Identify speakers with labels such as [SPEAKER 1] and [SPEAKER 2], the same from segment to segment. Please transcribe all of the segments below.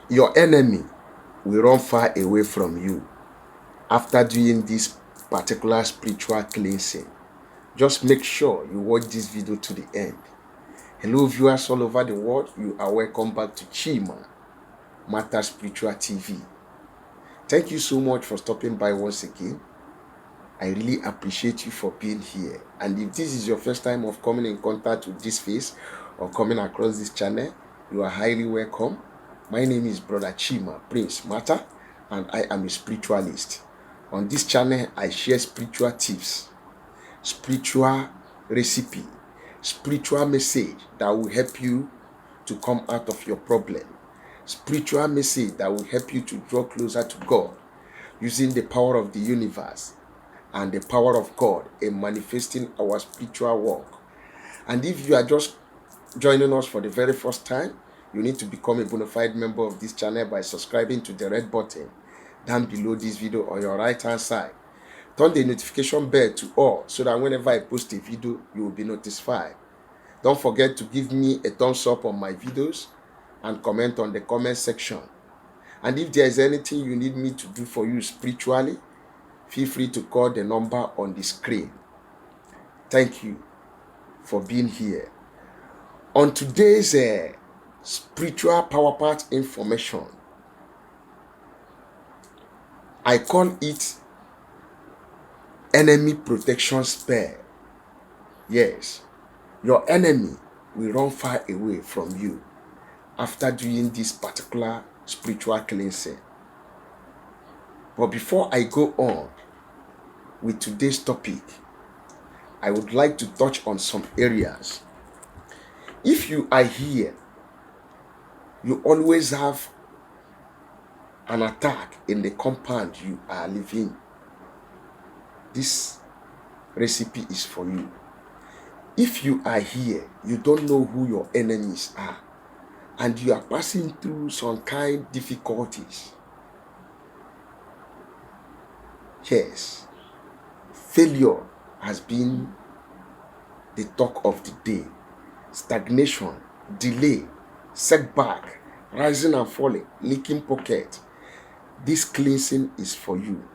[SPEAKER 1] Your enemy will run far away from you after doing this particular spiritual cleansing. Just make sure you watch this video to the end. Hello viewers all over the world, you are welcome back to Chima Matter Spiritual TV. Thank you so much for stopping by once again. I really appreciate you for being here. And if this is your first time of coming in contact with this face or coming across this channel, you are highly welcome. My name is Brother Chima Prince Matter, and I am a spiritualist. On this channel, I share spiritual tips, spiritual recipe, spiritual message that will help you to come out of your problem, spiritual message that will help you to draw closer to God using the power of the universe and the power of God in manifesting our spiritual work. And if you are just joining us for the very first time, you need to become a bona fide member of this channel by subscribing to the red button down below this video on your right hand side. Turn the notification bell to all so that whenever I post a video, you will be notified. Don't forget to give me a thumbs up on my videos and comment on the comment section. And if there is anything you need me to do for you spiritually, feel free to call the number on the screen. Thank you for being here. On today's spiritual power part information, I call it enemy protection spell. Yes, your enemy will run far away from you after doing this particular spiritual cleansing. But before I go on with today's topic, I would like to touch on some areas. If you are here, you always have an attack in the compound you are living. This recipe is for you. If you are here, you don't know who your enemies are, and you are passing through some kind of difficulties. Yes, failure has been the talk of the day. Stagnation, delay, setback, rising and falling, leaking pocket. This cleansing is for you.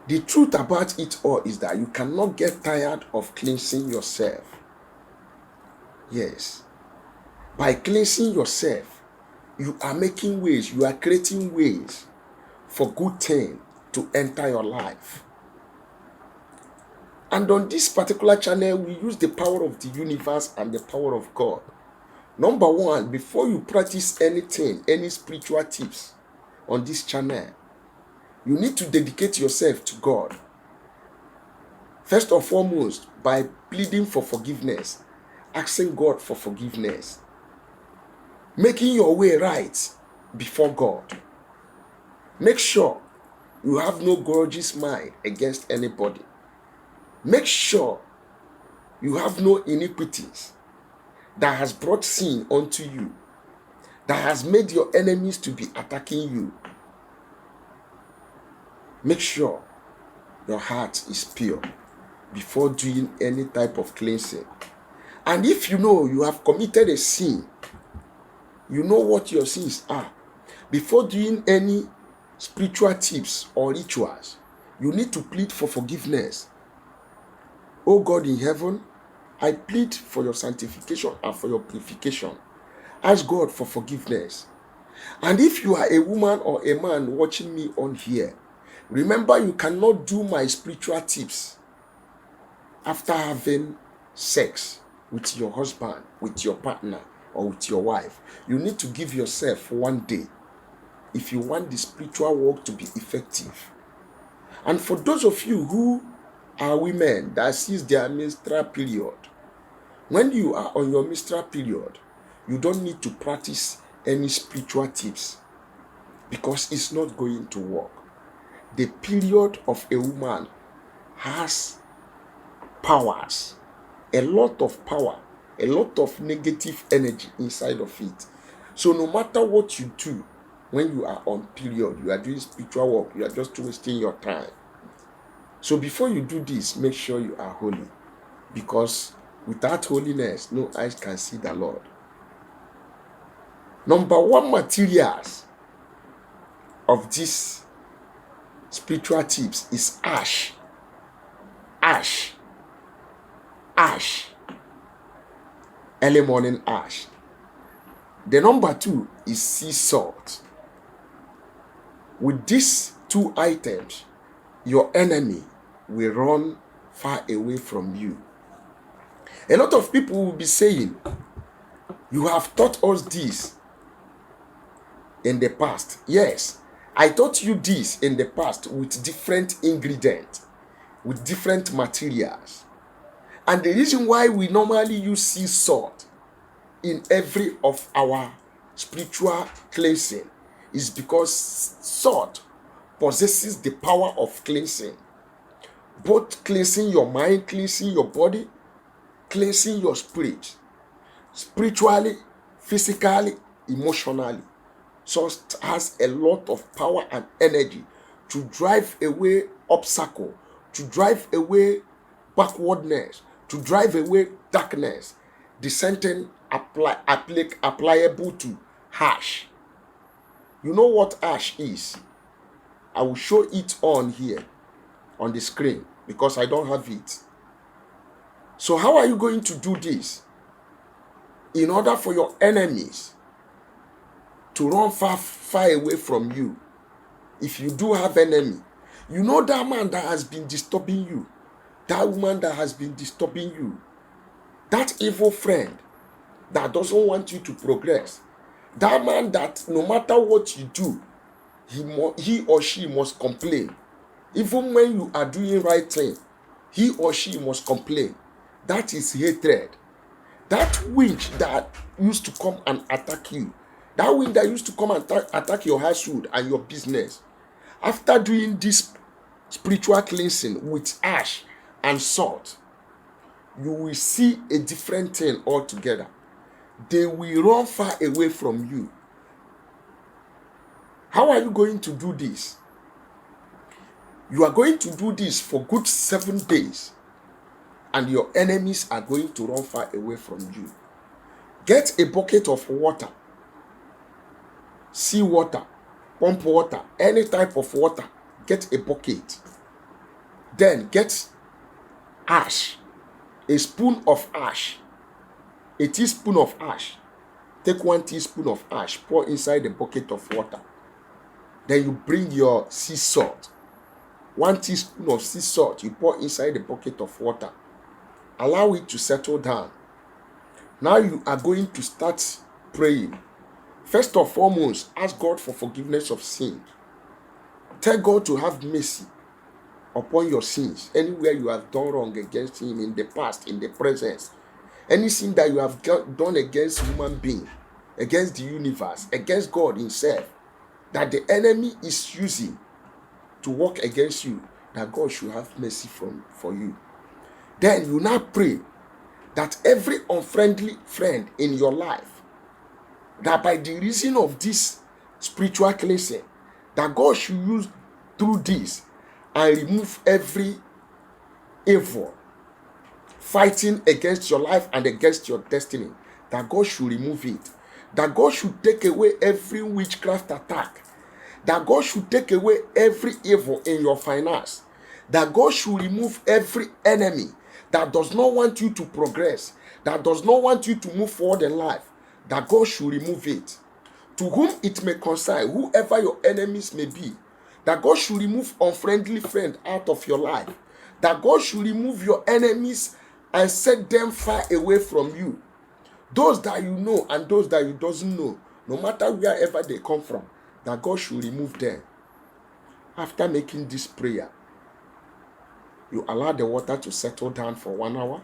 [SPEAKER 1] The truth about it all is that you cannot get tired of cleansing yourself. Yes. By cleansing yourself, you are making ways, you are creating ways for good things to enter your life. And on this particular channel, we use the power of the universe and the power of God. Number one, before you practice anything, any spiritual tips on this channel, you need to dedicate yourself to God. First and foremost, by pleading for forgiveness, asking God for forgiveness, making your way right before God. Make sure you have no grudges mind against anybody. Make sure you have no iniquities that has brought sin unto you, that has made your enemies to be attacking you. Make sure your heart is pure before doing any type of cleansing. And if you know you have committed a sin, you know what your sins are, before doing any spiritual tips or rituals, you need to plead for forgiveness. Oh God in heaven, I plead for your sanctification and for your purification. Ask God for forgiveness. And if you are a woman or a man watching me on here, remember you cannot do my spiritual tips after having sex with your husband, with your partner, or with your wife. You need to give yourself one day if you want the spiritual work to be effective. And for those of you who are women that sees their menstrual period, when you are on your menstrual period, you don't need to practice any spiritual tips because it's not going to work. The period of a woman has powers, a lot of power, a lot of negative energy inside of it. So no matter what you do, when you are on period, you are doing spiritual work, you are just wasting your time. So before you do this, make sure you are holy, because without holiness, no eyes can see the Lord. Number one materials of these spiritual tips is ash. Ash. Ash. Early morning ash. The number two is sea salt. With these two items, your enemy will run far away from you. A lot of people will be saying, you have taught us this in the past. Yes, I taught you this in the past with different ingredients, with different materials. And the reason why we normally use sea salt in every of our spiritual cleansing is because salt possesses the power of cleansing. Both cleansing your mind, cleansing your body, cleansing your spirit. Spiritually, physically, emotionally. Salt has a lot of power and energy to drive away obstacle, to drive away backwardness, to drive away darkness. The sentence applicable to ash. You know what ash is? I will show it on here on the screen because I don't have it. So how are you going to do this? In order for your enemies to run far away from you, if you do have enemy, you know that man that has been disturbing you, that woman that has been disturbing you, that evil friend that doesn't want you to progress, that man that no matter what you do, he or she must complain. Even when you are doing right thing, he or she must complain. That is hatred. That witch that used to come and attack you, that witch that used to come and attack your household and your business, after doing this spiritual cleansing with ash and salt, you will see a different thing altogether. They will run far away from you. How are you going to do this? You are going to do this for good 7 days, and your enemies are going to run far away from you. Get a bucket of water, sea water, pump water, any type of water. Get a bucket. Then get ash, a spoon of ash, a teaspoon of ash. Take 1 teaspoon of ash, pour inside the bucket of water. Then you bring your sea salt. 1 teaspoon of sea salt, you pour inside the bucket of water. Allow it to settle down. Now you are going to start praying. First and foremost, ask God for forgiveness of sin. Tell God to have mercy upon your sins. Anywhere you have done wrong against him in the past, in the present. Any sin that you have done against human being, against the universe, against God himself, that the enemy is using to work against you, that God should have mercy for you. Then you now pray that every unfriendly friend in your life, that by the reason of this spiritual cleansing, that God should use through this and remove every evil fighting against your life and against your destiny, that God should remove it, that God should take away every witchcraft attack, that God should take away every evil in your finance, that God should remove every enemy that does not want you to progress, that does not want you to move forward in life, that God should remove it. To whom it may concern, whoever your enemies may be, that God should remove unfriendly friend out of your life, that God should remove your enemies and set them far away from you. Those that you know and those that you doesn't know, no matter wherever they come from, that God should remove them. After making this prayer, you allow the water to settle down for 1 hour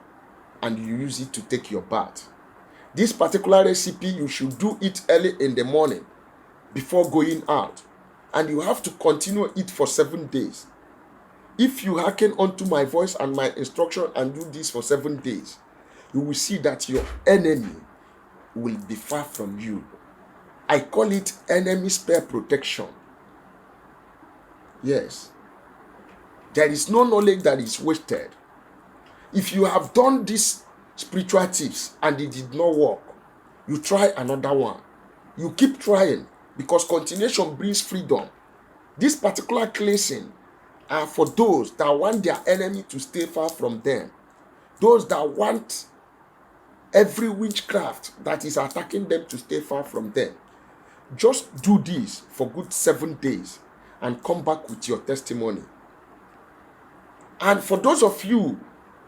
[SPEAKER 1] and you use it to take your bath. This particular recipe, you should do it early in the morning before going out. And you have to continue it for 7 days. If you hearken unto my voice and my instruction and do this for 7 days, you will see that your enemy will be far from you. I call it enemy spare protection. Yes. There is no knowledge that is wasted. If you have done these spiritual tips and it did not work, you try another one. You keep trying because continuation brings freedom. This particular cleansing are for those that want their enemy to stay far from them, those that want every witchcraft that is attacking them to stay far from them. Just do this for good 7 days and come back with your testimony. And for those of you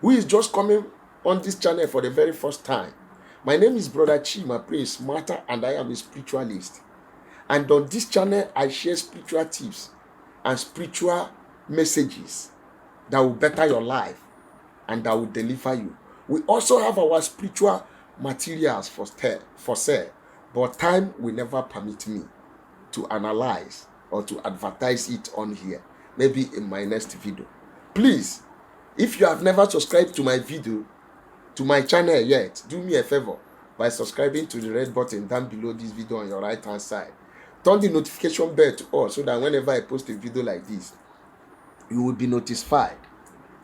[SPEAKER 1] who is just coming on this channel for the very first time, my name is Brother Chima Praise Smarter, and I am a spiritualist. And on this channel, I share spiritual tips and spiritual messages that will better your life and that will deliver you. We also have our spiritual materials for sale, but time will never permit me to analyze or to advertise it on here. Maybe in my next video. Please, if you have never subscribed to my video, to my channel yet, do me a favor by subscribing to the red button down below this video on your right hand side. Turn the notification bell to all so that whenever I post a video like this, you will be notified.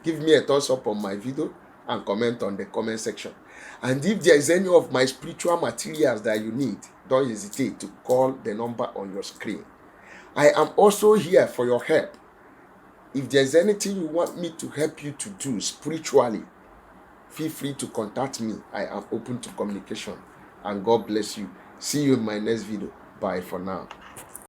[SPEAKER 1] Give me a thumbs up on my video and comment on the comment section. And if there is any of my spiritual materials that you need, don't hesitate to call the number on your screen. I am also here for your help. If there's anything you want me to help you to do spiritually, feel free to contact me. I am open to communication. And God bless you. See you in my next video. Bye for now.